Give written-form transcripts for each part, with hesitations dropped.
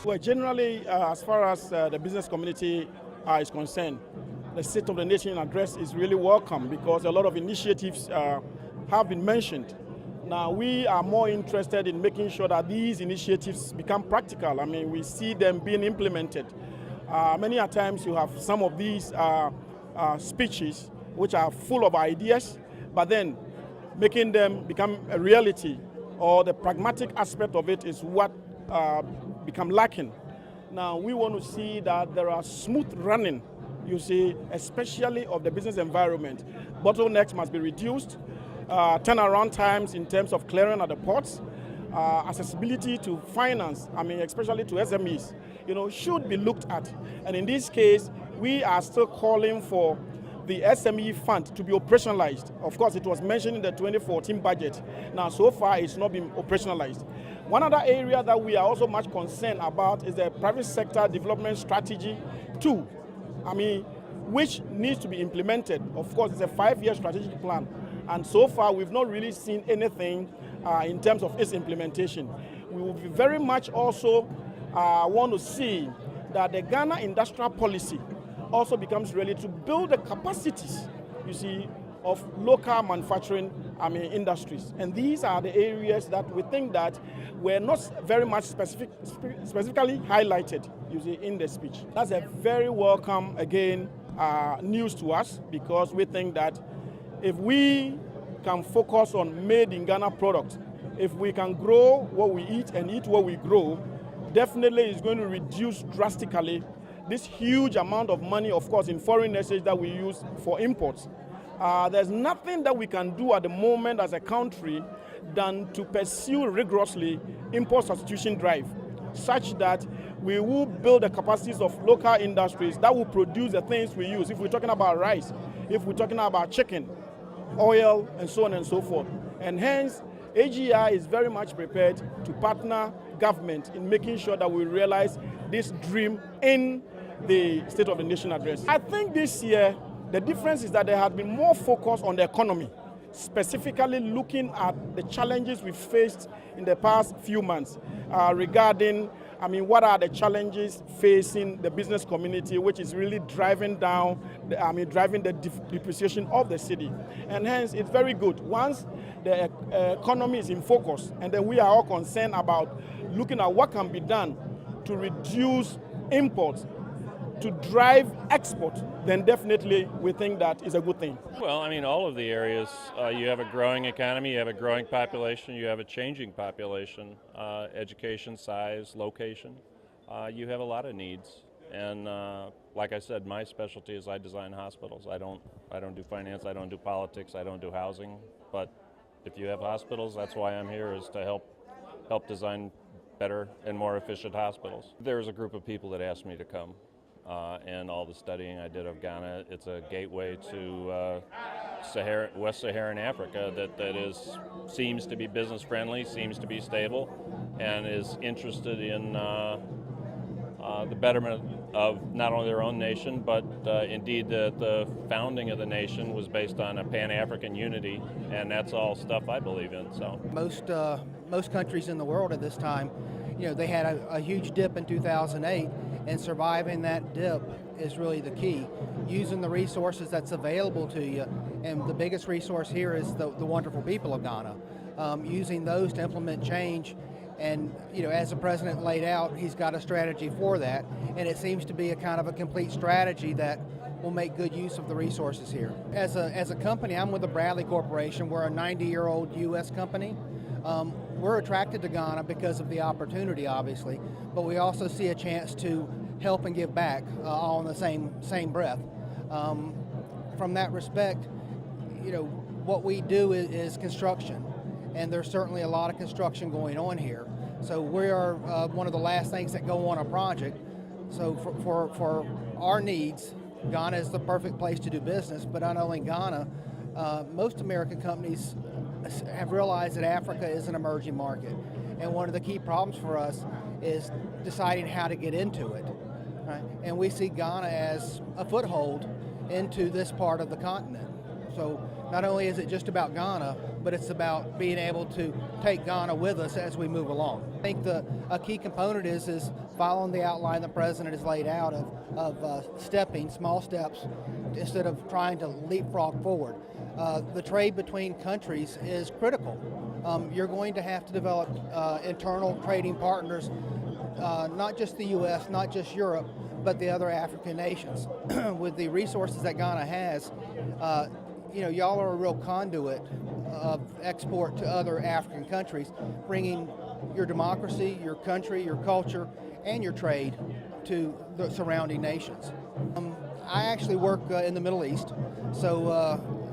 Well, generally, as far as the business community is concerned, the State of the Nation address is really welcome because a lot of initiatives have been mentioned. Now, we are more interested in making sure that these initiatives become practical. I mean, we see them being implemented. Many a times you have some of these speeches which are full of ideas, but then making them become a reality or the pragmatic aspect of it is what become lacking. Now, we want to see that there are smooth running, you see, especially of the business environment. Bottlenecks must be reduced, turnaround times in terms of clearing at the ports, accessibility to finance, I mean, especially to SMEs, should be looked at. And in this case, we are still calling for the SME fund to be operationalized. Of course, it was mentioned in the 2014 budget. Now, so far, it's not been operationalized. One other area that we are also much concerned about is the private sector development strategy 2, which needs to be implemented. Of course, it's a 5-year strategic plan. And so far, we've not really seen anything in terms of its implementation. We will be very much also want to see that the Ghana industrial policy also becomes ready to build the capacities, you see, of local manufacturing industries. And these are the areas that we think that were not very much specifically highlighted, you see, in the speech. That's a very welcome, again, news to us, because we think that if we can focus on made in Ghana products, if we can grow what we eat and eat what we grow, definitely it's going to reduce drastically this huge amount of money, of course, in foreign exchange that we use for imports. There's nothing that we can do at the moment as a country than to pursue rigorously import substitution drive, such that we will build the capacities of local industries that will produce the things we use. If we're talking about rice, if we're talking about chicken, oil, and so on and so forth. And hence, AGI is very much prepared to partner government in making sure that we realize this dream in the State of the Nation address. I think this year, the difference is that there has been more focus on the economy, specifically looking at the challenges we faced in the past few months regarding, what are the challenges facing the business community, which is really driving down, driving the depreciation of the city. And hence, it's very good. Once the economy is in focus, and then we are all concerned about looking at what can be done to reduce imports, to drive export, then definitely we think that is a good thing. Well, all of the areas, you have a growing economy, you have a growing population, you have a changing population, education, size, location. You have a lot of needs. And like I said, my specialty is I design hospitals. I don't do finance, I don't do politics, I don't do housing. But if you have hospitals, that's why I'm here, is to help design better and more efficient hospitals. There's a group of people that asked me to come. And all the studying I did of Ghana, it's a gateway to West Saharan Africa that seems to be business friendly, seems to be stable, and is interested in the betterment of not only their own nation, but indeed the founding of the nation was based on a Pan-African unity, and that's all stuff I believe in. So most countries in the world at this time, they had a huge dip in 2008. And surviving that dip is really the key. Using the resources that's available to you, and the biggest resource here is the wonderful people of Ghana. Using those to implement change, and as the president laid out, he's got a strategy for that, and it seems to be a kind of a complete strategy that will make good use of the resources here. As a company, I'm with the Bradley Corporation. We're a 90-year-old U.S. company. We're attracted to Ghana because of the opportunity, obviously, but we also see a chance to help and give back all in the same breath. From that respect, what we do is construction, and there's certainly a lot of construction going on here. So we are one of the last things that go on a project. So for our needs, Ghana is the perfect place to do business, but not only Ghana, most American companies have realized that Africa is an emerging market, and one of the key problems for us is deciding how to get into it, right? And we see Ghana as a foothold into this part of the continent. So not only is it just about Ghana, but it's about being able to take Ghana with us as we move along. I think a key component is following the outline the president has laid out of stepping, small steps, instead of trying to leapfrog forward. The trade between countries is critical. You're going to have to develop internal trading partners, not just the U.S., not just Europe, but the other African nations. With the resources that Ghana has, y'all are a real conduit of export to other African countries, bringing your democracy, your country, your culture, and your trade to the surrounding nations. I actually work in the Middle East, so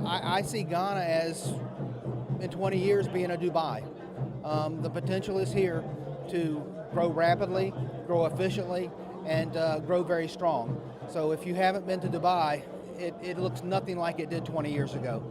I see Ghana as, in 20 years, being a Dubai. The potential is here to grow rapidly, grow efficiently, and grow very strong. So if you haven't been to Dubai, it looks nothing like it did 20 years ago.